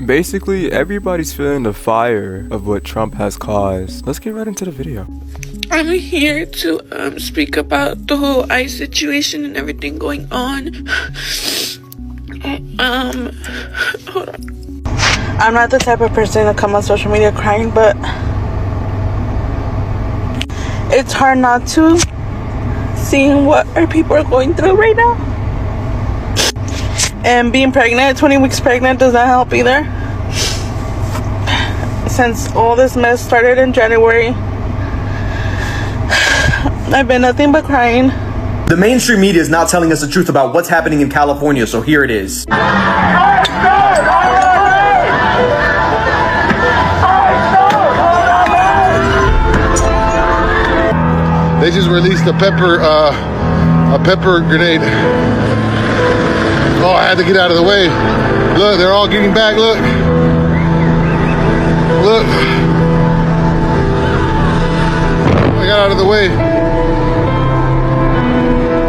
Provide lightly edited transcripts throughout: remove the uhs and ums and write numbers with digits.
Basically, everybody's feeling the fire of what Trump has caused. Let's get right into the video. I'm here to speak about the whole ICE situation and everything going on. Hold on. I'm not the type of person to come on social media crying, but it's hard not to, seeing what our people are going through right now. And being pregnant, 20 weeks pregnant, does not help either. Since all this mess started in January, I've been nothing but crying. The mainstream media is not telling us the truth about what's happening in California, so here it is. They just released a pepper grenade. Oh, I had to get out of the way. Look, they're all getting back. Look. Look. I got out of the way.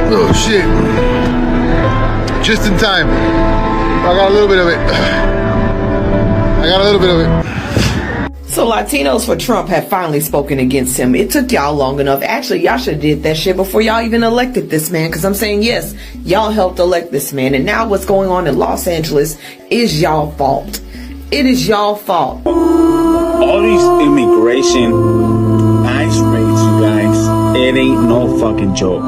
Oh, shit. Just in time. I got a little bit of it. So Latinos for Trump have finally spoken against him. It took y'all long enough. Actually, y'all should have did that shit before y'all even elected this man. Because I'm saying, yes, y'all helped elect this man. And now what's going on in Los Angeles is y'all fault. It is y'all fault. All these immigration ICE raids, you guys, it ain't no fucking joke.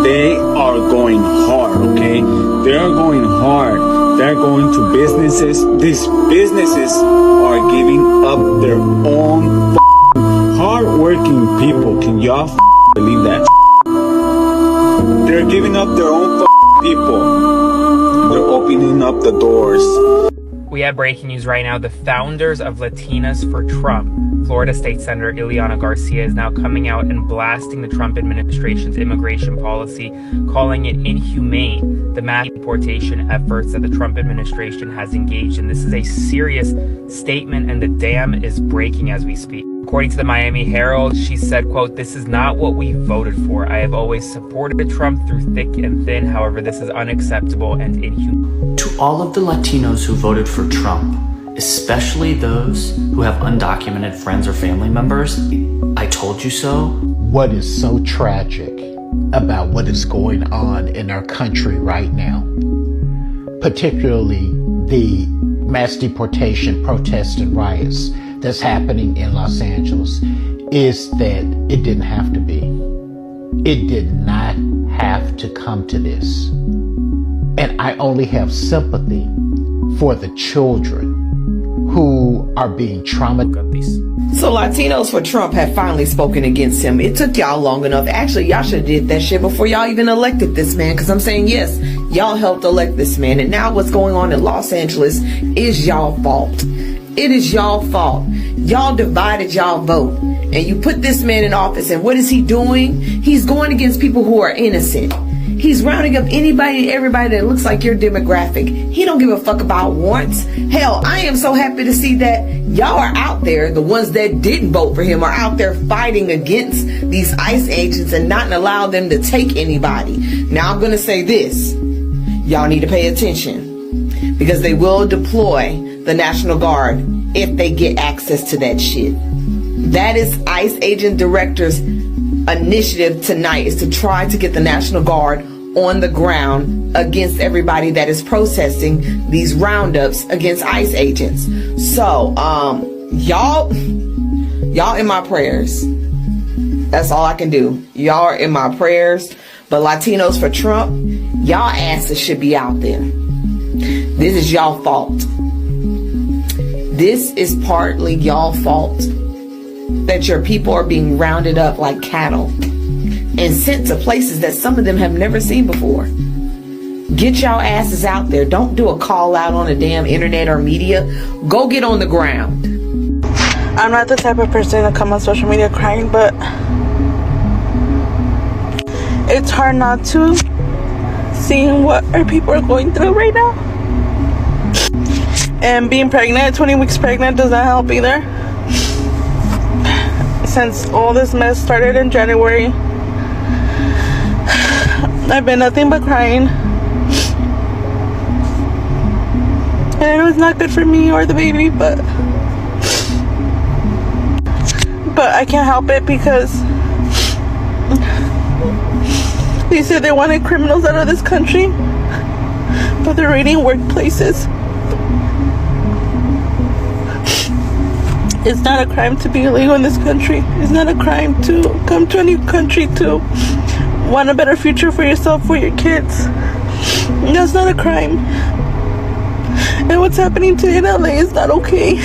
They are going hard, okay? They're going hard. They're going to businesses. These businesses are giving up their own hard-working people. Can y'all believe that? They're giving up their own people. They're opening up the doors. We have breaking news right now. The founders of Latinos for Trump, Florida State Senator Ileana Garcia, is now coming out and blasting the Trump administration's immigration policy, calling it inhumane, the mass deportation efforts that the Trump administration has engaged in. This is a serious statement, and the dam is breaking as we speak. According to the Miami Herald, she said, quote, "This is not what we voted for. I have always supported Trump through thick and thin. However, this is unacceptable and inhumane." To all of the Latinos who voted for Trump, especially those who have undocumented friends or family members, I told you so. What is so tragic about what is going on in our country right now, particularly the mass deportation protests and riots that's happening in Los Angeles, is that it didn't have to be. It did not have to come to this. And I only have sympathy for the children who are being traumatized. So Latinos for Trump have finally spoken against him. It took y'all long enough. Actually, y'all should have did that shit before y'all even elected this man. Because I'm saying, yes, y'all helped elect this man. And now what's going on in Los Angeles is y'all fault. It is y'all fault. Y'all divided y'all vote. And you put this man in office. And what is he doing? He's going against people who are innocent. He's rounding up anybody and everybody that looks like your demographic. He don't give a fuck about warrants. Hell, I am so happy to see that y'all are out there. The ones that didn't vote for him are out there fighting against these ICE agents and not allow them to take anybody. Now I'm going to say this. Y'all need to pay attention because they will deploy the National Guard if they get access to that shit. That is ICE agent director's initiative tonight, is to try to get the National Guard on the ground against everybody that is protesting these roundups against ICE agents. So, y'all in my prayers. That's all I can do. Y'all are in my prayers. But Latinos for Trump, y'all asses should be out there. This is y'all fault. This is partly y'all fault that your people are being rounded up like cattle and sent to places that some of them have never seen before. Get y'all asses out there. Don't do a call out on the damn internet or media. Go get on the ground. I'm not the type of person to come on social media crying, but it's hard not to, seeing what our people are going through right now. And being pregnant, 20 weeks pregnant, does not help either. Since all this mess started in January, I've been nothing but crying. And I know it's not good for me or the baby, but I can't help it because they said they wanted criminals out of this country, but they're raiding workplaces. It's not a crime to be illegal in this country. It's not a crime to come to a new country to want a better future for yourself, for your kids. That's not a crime. And what's happening today in LA is not okay.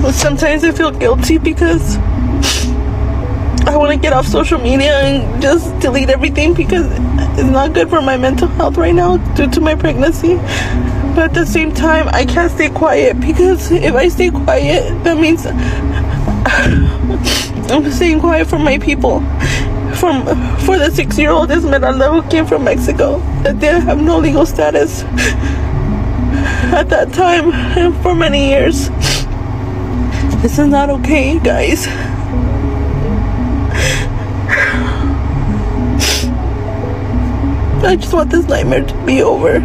But sometimes I feel guilty because I want to get off social media and just delete everything because it's not good for my mental health right now due to my pregnancy. But at the same time, I can't stay quiet because if I stay quiet, that means I'm staying quiet for my people. For the 6-year-old Esmeralda who came from Mexico, that they have no legal status at that time and for many years. This is not okay, guys. I just want this nightmare to be over.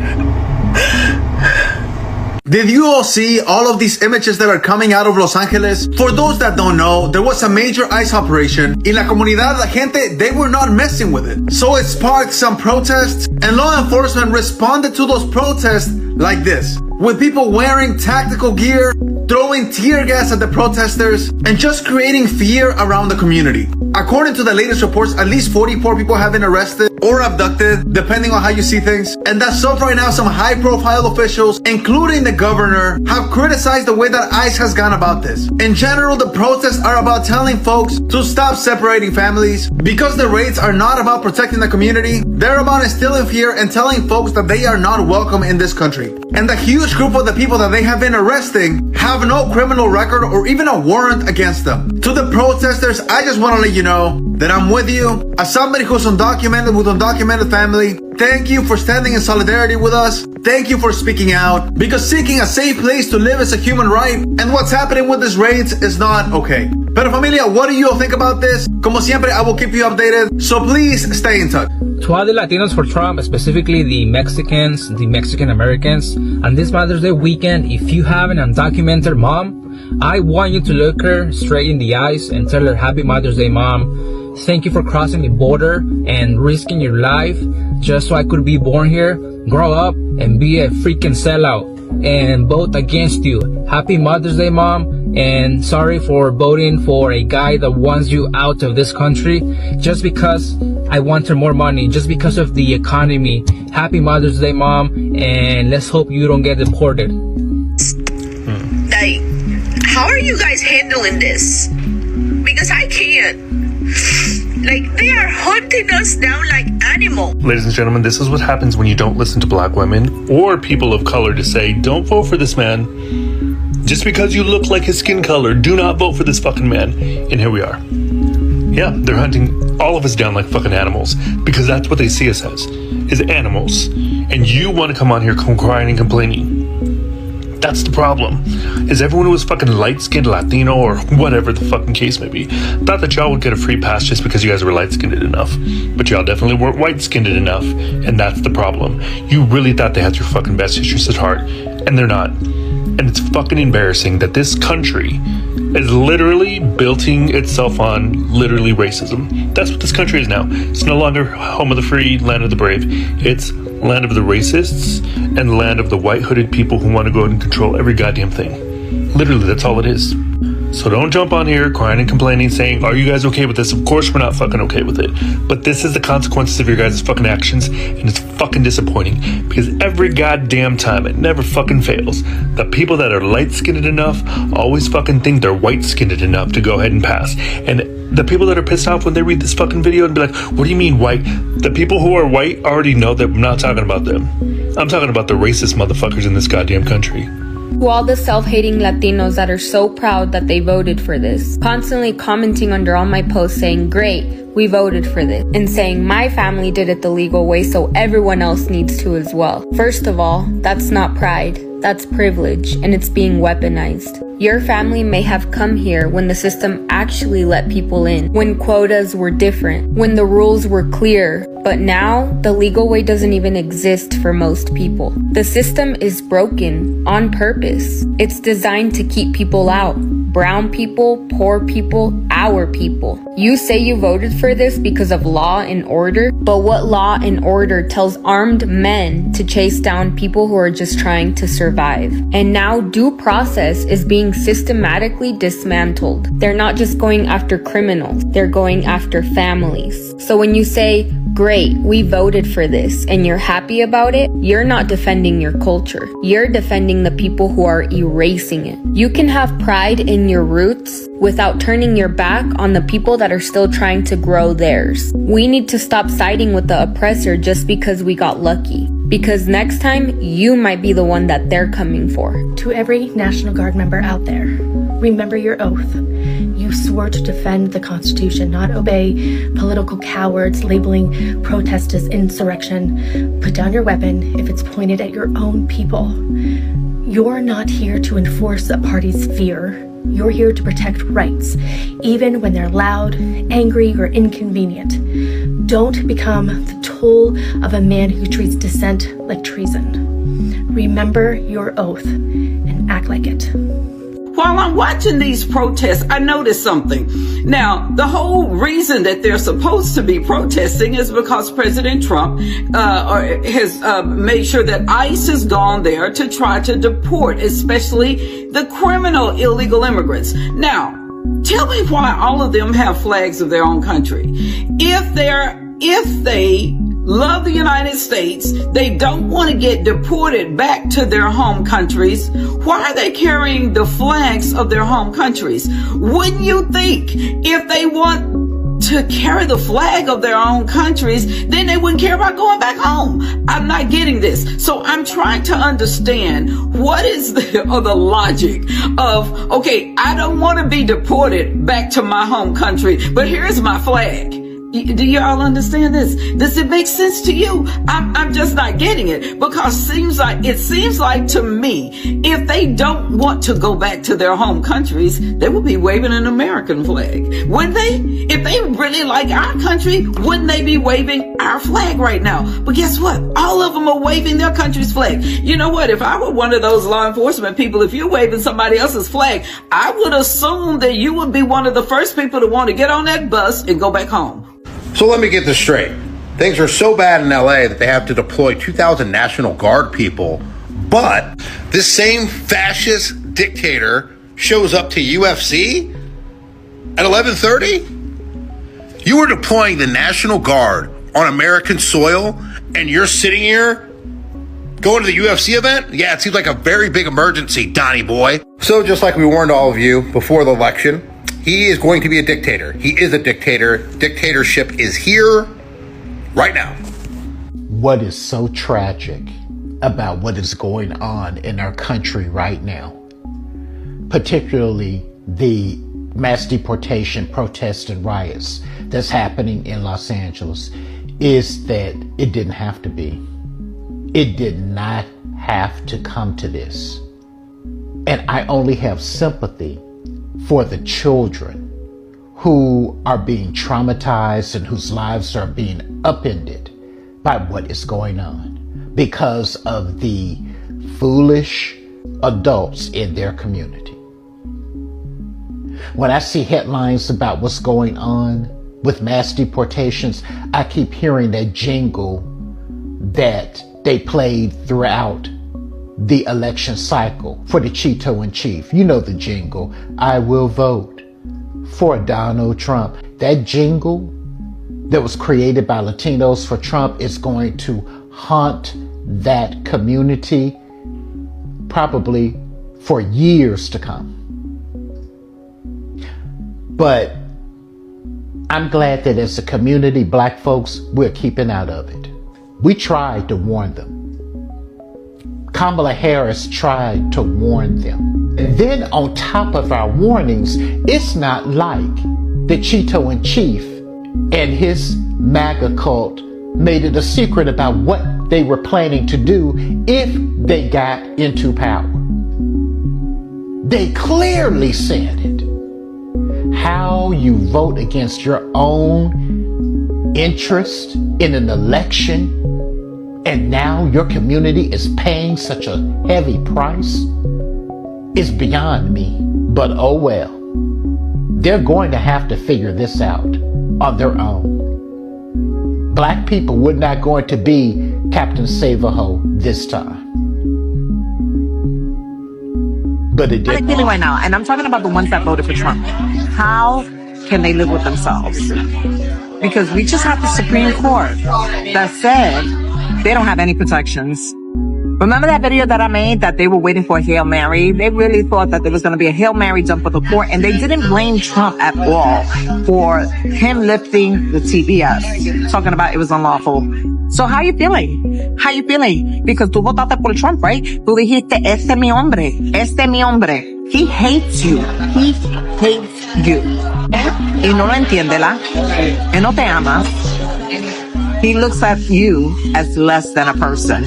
Did you all see all of these images that are coming out of Los Angeles? For those that don't know, there was a major ICE operation. In la comunidad, la gente, they were not messing with it. So it sparked some protests, and law enforcement responded to those protests like this. With people wearing tactical gear, throwing tear gas at the protesters, and just creating fear around the community. According to the latest reports, at least 44 people have been arrested or abducted, depending on how you see things. And that's so right now, some high-profile officials, including the governor, have criticized the way that ICE has gone about this. In general, the protests are about telling folks to stop separating families. Because the raids are not about protecting the community, they're about instilling fear and telling folks that they are not welcome in this country. And the huge group of the people that they have been arresting have no criminal record or even a warrant against them. To the protesters, I just want to let you know that I'm with you. As somebody who's undocumented with undocumented family, thank you for standing in solidarity with us. Thank you for speaking out, because seeking a safe place to live is a human right, and what's happening with these raids is not okay. Pero familia, what do you all think about this? Como siempre, I will keep you updated, so please stay in touch. To all the Latinos for Trump, specifically the Mexicans, the Mexican Americans, on this Mother's Day weekend, if you have an undocumented mom, I want you to look her straight in the eyes and tell her, Happy Mother's Day, Mom. Thank you for crossing the border and risking your life just so I could be born here, grow up, and be a freaking sellout and vote against you. Happy Mother's Day, Mom, and sorry for voting for a guy that wants you out of this country just because I wanted more money, just because of the economy. Happy Mother's Day, Mom, and let's hope you don't get deported. Like, how are you guys handling this? Because I can't. Like, they are hunting us down like animals. Ladies and gentlemen, this is what happens when you don't listen to black women or people of color to say, don't vote for this man. Just because you look like his skin color, do not vote for this fucking man. And here we are. Yeah, they're hunting all of us down like fucking animals because that's what they see us as, is animals. And you want to come on here crying and complaining. That's the problem, is everyone who was fucking light-skinned Latino or whatever the fucking case may be thought that y'all would get a free pass just because you guys were light-skinned enough. But y'all definitely weren't white-skinned enough, and that's the problem. You really thought they had your fucking best interests at heart, and they're not. And it's fucking embarrassing that this country is literally building itself on literally racism. That's what this country is now. It's no longer home of the free, land of the brave. It's land of the racists and land of the white hooded people who want to go and control every goddamn thing. Literally, that's all it is. So don't jump on here crying and complaining saying, are you guys okay with this? Of course we're not fucking okay with it. But this is the consequences of your guys' fucking actions, and it's fucking disappointing because every goddamn time, it never fucking fails, the people that are light-skinned enough always fucking think they're white-skinned enough to go ahead and pass. And the people that are pissed off when they read this fucking video and be like, what do you mean white? The people who are white already know that I'm not talking about them. I'm talking about the racist motherfuckers in this goddamn country. To all the self-hating Latinos that are so proud that they voted for this, constantly commenting under all my posts saying, great, we voted for this, and saying my family did it the legal way so everyone else needs to as well. First of all, that's not pride. that's privilege, and it's being weaponized. Your family may have come here when the system actually let people in, when quotas were different, when the rules were clear, but now the legal way doesn't even exist for most people. The system is broken on purpose. It's designed to keep people out. Brown people, poor people, our people. You say you voted for this because of law and order, but what law and order tells armed men to chase down people who are just trying to survive? And now due process is being systematically dismantled. They're not just going after criminals, they're going after families. So when you say, great, we voted for this, and you're happy about it, you're not defending your culture. You're defending the people who are erasing it. You can have pride in your roots without turning your back on the people that are still trying to grow theirs. We need to stop siding with the oppressor just because we got lucky. Because next time, you might be the one that they're coming for. To every National Guard member out there, remember your oath. You swore to defend the Constitution, not obey political cowards labeling protest as insurrection. Put down your weapon if it's pointed at your own people. You're not here to enforce a party's fear. You're here to protect rights, even when they're loud, angry, or inconvenient. Don't become the tool of a man who treats dissent like treason. Remember your oath and act like it. While I'm watching these protests, I noticed something. Now, the whole reason that they're supposed to be protesting is because President Trump has made sure that ICE has gone there to try to deport, especially the criminal illegal immigrants. Now, tell me why all of them have flags of their own country. If they love the United States, they don't want to get deported back to their home countries, why are they carrying the flags of their home countries? Wouldn't you think if they want to carry the flag of their own countries, then they wouldn't care about going back home? I'm not getting this. So I'm trying to understand what is the logic of, okay, I don't want to be deported back to my home country, but here's my flag. Do y'all understand this? Does it make sense to you? I'm just not getting it, because it seems like to me, if they don't want to go back to their home countries, they would be waving an American flag, wouldn't they? If they really like our country, wouldn't they be waving our flag right now? But guess what? All of them are waving their country's flag. You know what? If I were one of those law enforcement people, if you're waving somebody else's flag, I would assume that you would be one of the first people to want to get on that bus and go back home. So let me get this straight. Things are so bad in LA that they have to deploy 2,000 National Guard people, but this same fascist dictator shows up to UFC at 11:30? You were deploying the National Guard on American soil, and you're sitting here going to the UFC event? Yeah, it seems like a very big emergency, Donnie boy. So just like we warned all of you before the election, he is going to be a dictator. He is a dictator. Dictatorship is here right now. What is so tragic about what is going on in our country right now, particularly the mass deportation protests and riots that's happening in Los Angeles, is that it didn't have to be. It did not have to come to this. And I only have sympathy for the children who are being traumatized and whose lives are being upended by what is going on because of the foolish adults in their community. When I see headlines about what's going on with mass deportations, I keep hearing that jingle that they played throughout the election cycle for the Cheeto in Chief. You know the jingle, I will vote for Donald Trump. That jingle that was created by Latinos for Trump is going to haunt that community probably for years to come. But I'm glad that as a community, Black folks, we're keeping out of it. We tried to warn them. Kamala Harris tried to warn them. And then on top of our warnings, it's not like the Cheeto in Chief and his MAGA cult made it a secret about what they were planning to do if they got into power. They clearly said it. How you vote against your own interest in an election, and now your community is paying such a heavy price, is beyond me. But oh well. They're going to have to figure this out on their own. Black people were not going to be Captain Save-A-Ho this time. But it did. I'm feeling right now, and I'm talking about the ones that voted for Trump. How can they live with themselves? Because we just had the Supreme Court that said they don't have any protections. Remember that video that I made that they were waiting for a Hail Mary? They really thought that there was going to be a Hail Mary jump for the court, and they didn't blame Trump at all for him lifting the TPS, talking about it was unlawful. So how you feeling? How you feeling? Because tú votaste por Trump, right? Tú dijiste, este es mi hombre. Este es mi hombre. He hates you. He hates you. Y no lo entiende, ¿la? Él no te ama. He looks at you as less than a person.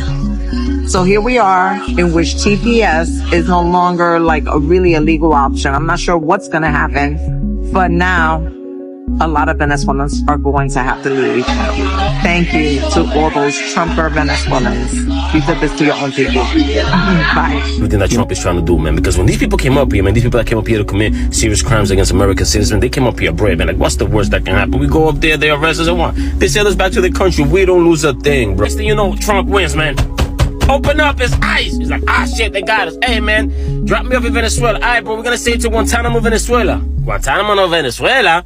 So here we are, in which TPS is no longer like a really illegal option. I'm not sure what's going to happen, but now a lot of Venezuelans are going to have to leave. Thank you to all those Trumper Venezuelans. You did this to your own people. Bye. Everything that Trump is trying to do, man. Because when these people came up here, man, these people that came up here to commit serious crimes against American citizens, they came up here brave, man. Like, what's the worst that can happen? We go up there, they arrest us and what? They send us back to the country. We don't lose a thing, bro. Next thing you know, Trump wins, man. Open up his eyes. He's like, shit, they got us. Hey, man, drop me off in Venezuela. All right, bro, we're going to say to Guantanamo, Venezuela. Guantanamo, Venezuela?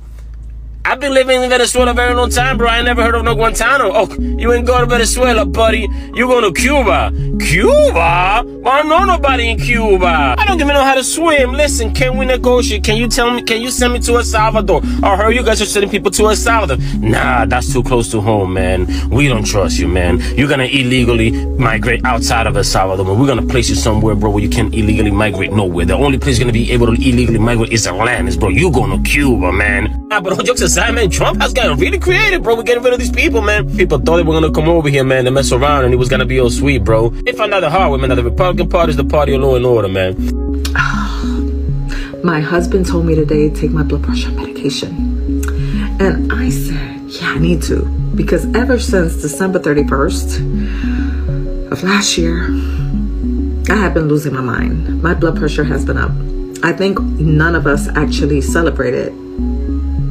I've been living in Venezuela a very long time, bro. I ain't never heard of no Guantanamo. Oh, you ain't going to Venezuela, buddy. You going to Cuba. Cuba? Well, I don't know nobody in Cuba. I don't even know how to swim. Listen, can we negotiate? Can you tell me, can you send me to El Salvador? I heard you guys are sending people to El Salvador. Nah, that's too close to home, man. We don't trust you, man. You're going to illegally migrate outside of El Salvador, man. We're going to place you somewhere, bro, where you can't illegally migrate nowhere. The only place you're going to be able to illegally migrate is Atlantis, bro. You going to Cuba, man. Nah, but jokes aside, man, Trump has gotten really creative, bro. We're getting rid of these people, man. People thought they were going to come over here, man, to mess around, and it was going to be all sweet, bro. They found out the hard way, man, that the Republican Party is the party of law and order, man. My husband told me today to take my blood pressure medication. And I said, yeah, I need to. Because ever since December 31st of last year, I have been losing my mind. My blood pressure has been up. I think none of us actually celebrated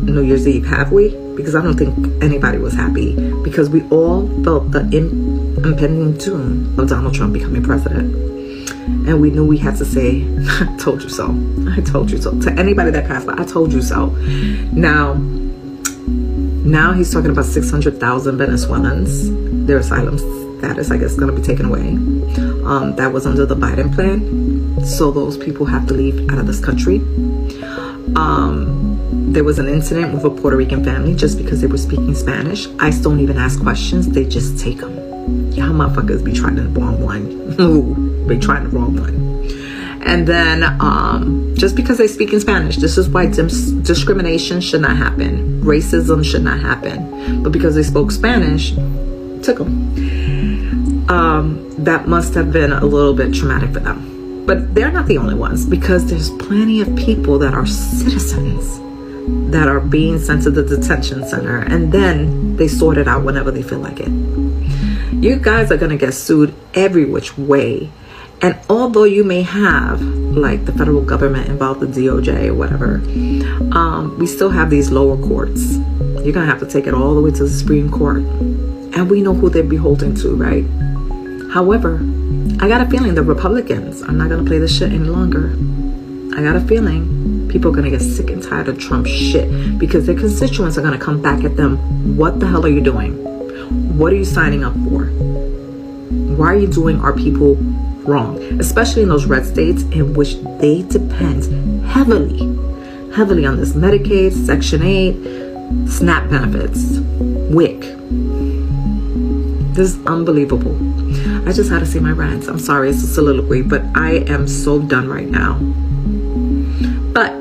New Year's Eve, have we? Because I don't think anybody was happy, because we all felt the impending doom of Donald Trump becoming president. And we knew we had to say, I told you so. I told you so. To anybody that passed by, I told you so. Now he's talking about 600,000 Venezuelans. Their asylum status, I guess, is going to be taken away. That was under the Biden plan. So those people have to leave out of this country. There was an incident with a Puerto Rican family just because they were speaking Spanish. ICE don't even ask questions. They just take them. Y'all motherfuckers be trying the wrong one. Ooh, be trying the wrong one. And then just because they speak in Spanish, this is why discrimination should not happen. Racism should not happen. But because they spoke Spanish, took them. That must have been a little bit traumatic for them. But they're not the only ones, because there's plenty of people that are citizens that are being sent to the detention center, and then they sort it out whenever they feel like it. You guys are going to get sued every which way. And although you may have like the federal government involved, the DOJ or whatever, we still have these lower courts. You're going to have to take it all the way to the Supreme Court. And we know who they're beholden to, right? However, I got a feeling the Republicans are not going to play this shit any longer. I got a feeling people are going to get sick and tired of Trump's shit, because their constituents are going to come back at them. What the hell are you doing? What are you signing up for? Why are you doing our people wrong? Especially in those red states in which they depend heavily on this Medicaid, Section 8, SNAP benefits, WIC. This is unbelievable. I just had to say my rants. I'm sorry, it's a soliloquy, but I am so done right now. But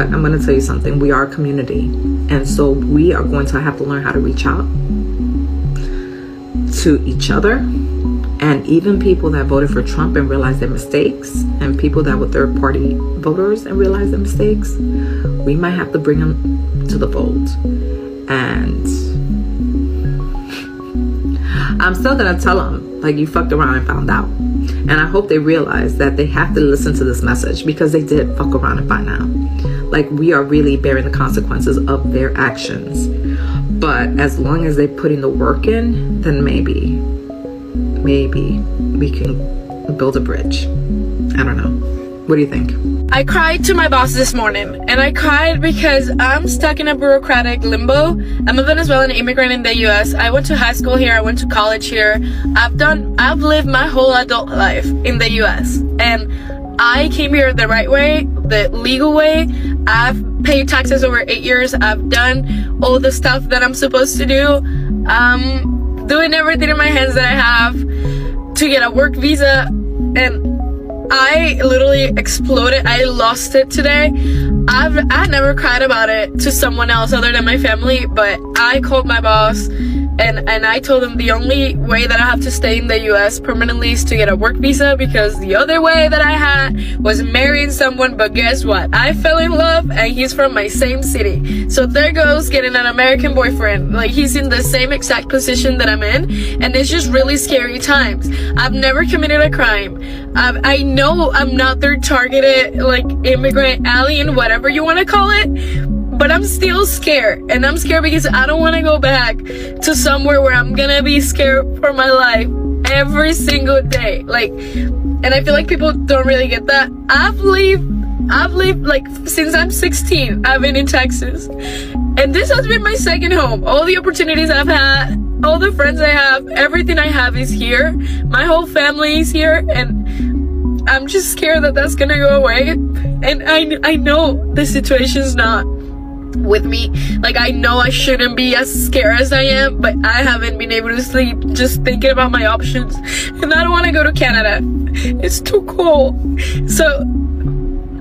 I'm going to tell you something. We are a community, and so we are going to have to learn how to reach out to each other, and even people that voted for Trump and realized their mistakes, and people that were third party voters and realized their mistakes, we might have to bring them to the fold. And I'm still gonna tell them, like, you fucked around and found out. And I hope they realize that they have to listen to this message, because they did fuck around and find out. Like, we are really bearing the consequences of their actions. But as long as they put in the work in, then maybe we can build a bridge. I don't know. What do you think? I cried to my boss this morning, and I cried because I'm stuck in a bureaucratic limbo. I'm a Venezuelan immigrant in the US. I went to high school here, I went to college here. I've lived my whole adult life in the US, and I came here the right way, the legal way. I've paid taxes over 8 years. I've done all the stuff that I'm supposed to do. I'm doing everything in my hands that I have to get a work visa, and I literally exploded. I lost it today. I never cried about it to someone else other than my family, but I called my boss and I told him the only way that I have to stay in the US permanently is to get a work visa, because the other way that I had was marrying someone. But guess what? I fell in love and he's from my same city. So there goes getting an American boyfriend. Like, he's in the same exact position that I'm in, and it's just really scary times. I've never committed a crime. I know I'm not their targeted, like, immigrant, alien, whatever you want to call it. But I'm still scared, and I'm scared because I don't want to go back to somewhere where I'm gonna be scared for my life every single day. Like, and I feel like people don't really get that. I've lived like since I'm 16. I've been in Texas, and this has been my second home. All the opportunities I've had, all the friends I have, everything I have is here. My whole family is here, and I'm just scared that that's gonna go away. And I know the situation's not with me. Like, I know I shouldn't be as scared as I am, but I haven't been able to sleep just thinking about my options. And I don't want to go to Canada. It's too cold. So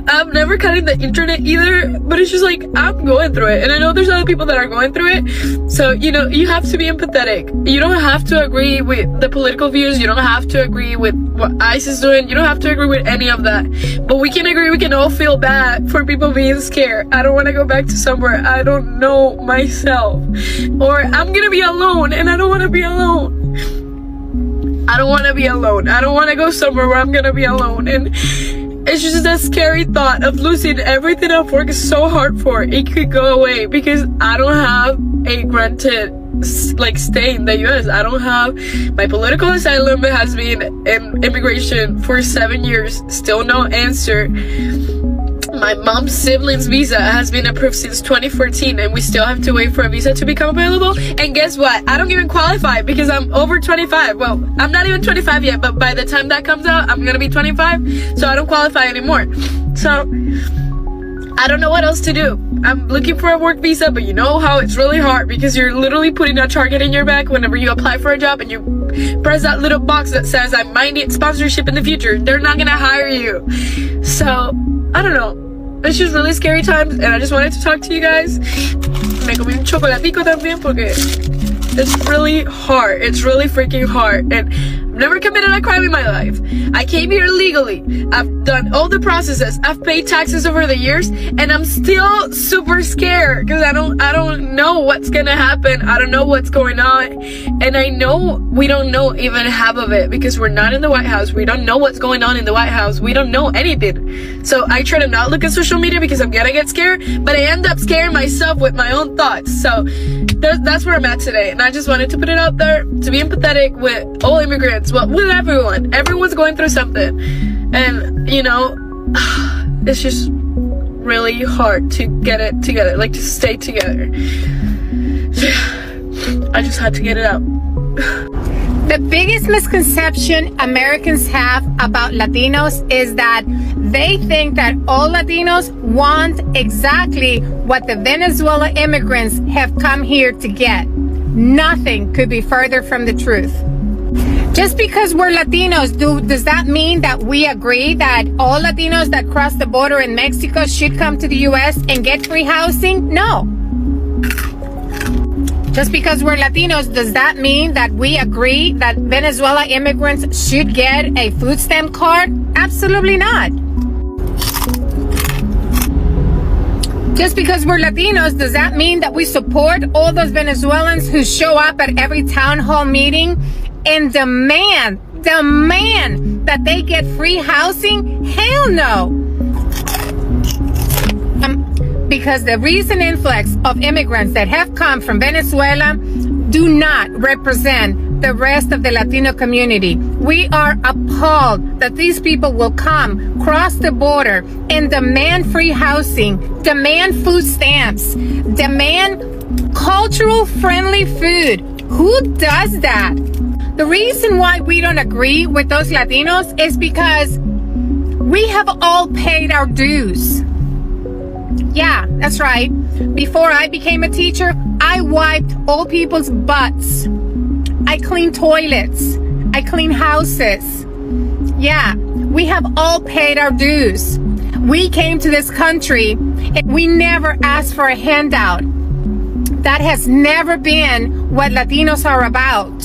I've never cut in the internet either, but it's just like, I'm going through it, and I know there's other people that are going through it. So, you know, you have to be empathetic. You don't have to agree with the political views. You don't have to agree with what ICE is doing. You don't have to agree with any of that. But we can agree, we can all feel bad for people being scared. I don't want to go back to somewhere I don't know myself. Or I'm gonna be alone, and I don't want to be alone. I don't want to be alone. I don't want to go somewhere where I'm gonna be alone. And it's just a scary thought of losing everything I've worked so hard for. It could go away because I don't have a granted, like, stay in the US. I don't have my political asylum. Has been in immigration for 7 years. Still no answer. My mom's sibling's visa has been approved since 2014, and we still have to wait for a visa to become available. And guess what? I don't even qualify because I'm over 25. Well, I'm not even 25 yet, but by the time that comes out, I'm gonna be 25, so I don't qualify anymore. So I don't know what else to do. I'm looking for a work visa, but you know how it's really hard because you're literally putting a target in your back whenever you apply for a job, and you press that little box that says I might need sponsorship in the future. They're not gonna hire you. So I don't know. It's just really scary times, and I just wanted to talk to you guys. Me comí un chocolatico también porque it's really hard. It's really freaking hard, and I've never committed a crime in my life. I came here legally. I've done all the processes. I've paid taxes over the years, and I'm still super scared because I don't know what's gonna happen. I don't know what's going on, and I know we don't know even half of it because we're not in the White House. We don't know what's going on in the White House. We don't know anything. So I try to not look at social media because I'm gonna get scared, but I end up scaring myself with my own thoughts. So that's where I'm at today, and I just wanted to put it out there to be empathetic with all immigrants. Well, with everyone. Everyone's going through something. And, you know, it's just really hard to get it together, like to stay together. I just had to get it out. The biggest misconception Americans have about Latinos is that they think that all Latinos want exactly what the Venezuela immigrants have come here to get. Nothing could be further from the truth. Just because we're Latinos, does that mean that we agree that all Latinos that cross the border in Mexico should come to the U.S. and get free housing? No. Just because we're Latinos, does that mean that we agree that Venezuela immigrants should get a food stamp card? Absolutely not. Just because we're Latinos, does that mean that we support all those Venezuelans who show up at every town hall meeting and demand that they get free housing? Hell no. Because the recent influx of immigrants that have come from Venezuela do not represent the rest of the Latino community. We are appalled that these people will come, cross the border, and demand free housing, demand food stamps, demand cultural friendly food. Who does that? The reason why we don't agree with those Latinos is because we have all paid our dues. Yeah, that's right. Before I became a teacher, I wiped old people's butts. I cleaned toilets. I cleaned houses. Yeah, we have all paid our dues. We came to this country and we never asked for a handout. That has never been what Latinos are about.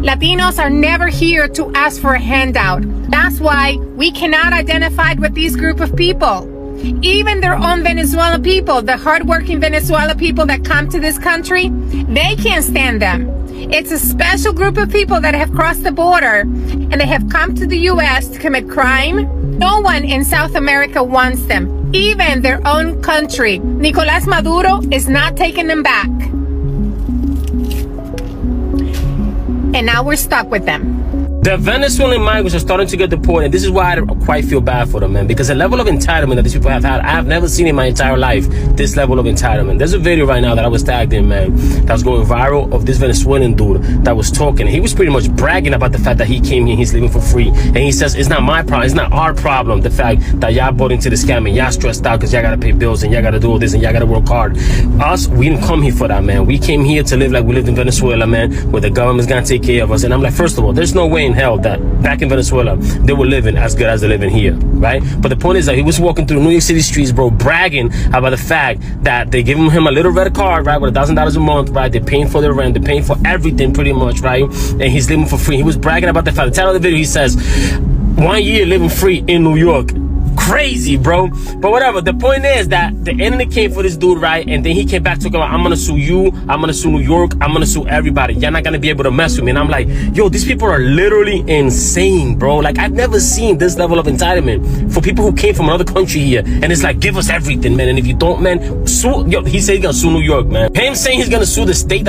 Latinos are never here to ask for a handout. That's why we cannot identify with these group of people. Even their own Venezuelan people, the hardworking Venezuelan people that come to this country, they can't stand them. It's a special group of people that have crossed the border and they have come to the U.S. to commit crime. No one in South America wants them, even their own country. Nicolás Maduro is not taking them back. And now we're stuck with them. The Venezuelan migrants are starting to get deported. This is why I quite feel bad for them, man, because the level of entitlement that these people have had, I have never seen in my entire life this level of entitlement. There's a video right now that I was tagged in, man, that was going viral of this Venezuelan dude that was talking. He was pretty much bragging about the fact that he came here, he's living for free. And he says, it's not my problem, it's not our problem, the fact that y'all bought into the scam and y'all stressed out because y'all gotta pay bills and y'all gotta do all this and y'all gotta work hard. Us, we didn't come here for that, man. We came here to live like we lived in Venezuela, man, where the government's gonna take care of us. And I'm like, first of all, there's no way in hell that back in Venezuela they were living as good as they're living here, right? But the point is that he was walking through New York City streets, bro, bragging about the fact that they give him a little red card, right, with $1,000 a month, right? They're paying for their rent, they're paying for everything pretty much, right? And he's living for free. He was bragging about the fact. The title of the video, he says, 1 year living free in New York. Crazy, bro. But whatever, the point is that the enemy came for this dude, right? And then he came back talking about, I'm gonna sue you, I'm gonna sue New York, I'm gonna sue everybody, you're not gonna be able to mess with me. And I'm like, yo, these people are literally insane, bro. Like, I've never seen this level of entitlement for people who came from another country here. And it's like, give us everything, man, and if you don't, man, sue. Yo, he said he's gonna sue New York, man. Him saying he's gonna sue the state